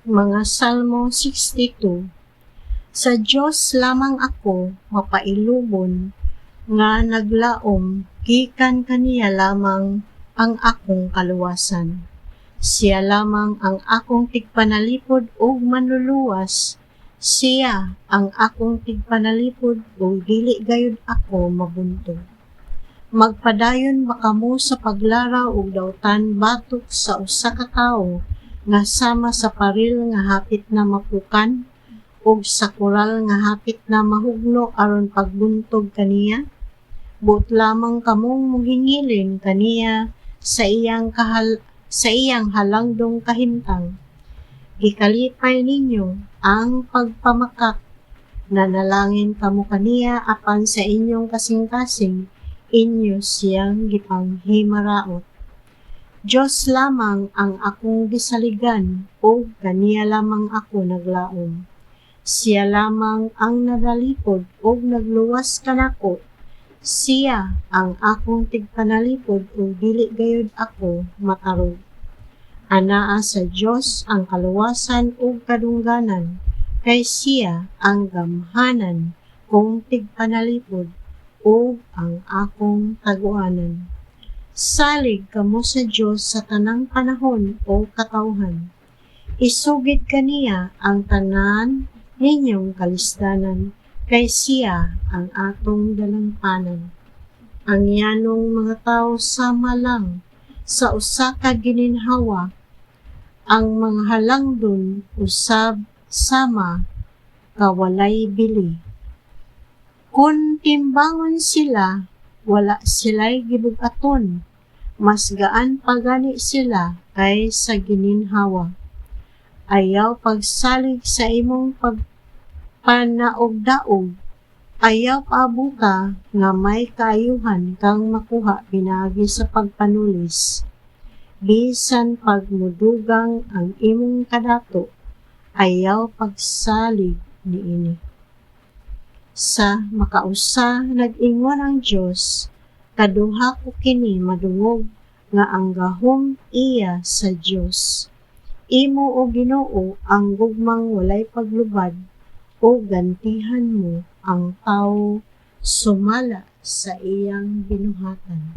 Mga Salmo 62. Sa Diyos lamang ako mapailubon, nga naglaom, gikan kaniya lamang ang akong kaluwasan. Siya lamang ang akong tigpanalipod ug manluluwas, siya ang akong tigpanalipod ug dili gayud ako mabuntog. Magpadayon ba kamo sa paglara ug dawtan batok sa usa ka tawo, nga sama sa paril nga hapit na mapukan, ug sa koral nga hapit na mahugno aron pagbuntog kaniya? Buot lamang kamong muhingilin kaniya sa iyang halangdong kahimtang. Gikalipay ninyo ang pagpamakak, nanalangin kamo kaniya apan sa inyong kasing-kasing, inyo siyang gipanghimaraot. Diyos lamang ang akong gisaligan, o kaniya lamang ako naglaom. Siya lamang ang nadalipod o nagluwas kanako. Siya ang akong tigpanalipod o dili gayud ako matarog. Anaa sa Diyos ang kaluwasan o kadungganan, kay siya ang gamhanan kong tigpanalipod o ang akong taguanan. Salig kamo sa Diyos sa tanang panahon o katawhan. Isugid kaniya ang tanan ninyong kalisdanan, kay siya ang atong dalampanan. Ang yanong mga tao sama lang sa usa ka gininhawa, ang mga halangdon usab sama kawalay bili. Kung timbangon sila, wala sila'y gibug-aton, mas gaan pa gani sila kaysa gininhawa. Ayaw pagsalig sa imong pagpanaog-daog, ayaw paabuta nga may kaayuhan kang makuha pinaagi sa pagpanulis. Bisan pagmudugang ang imong kadato, ayaw pagsalig niini. Sa makausa nag-ingon ang Diyos, kaduha ko kini madungog, nga ang gahom iya sa Diyos. Imo o Ginoo ang gugmang walay paglubad, o gantihan mo ang tawo sumala sa iyang binuhatan.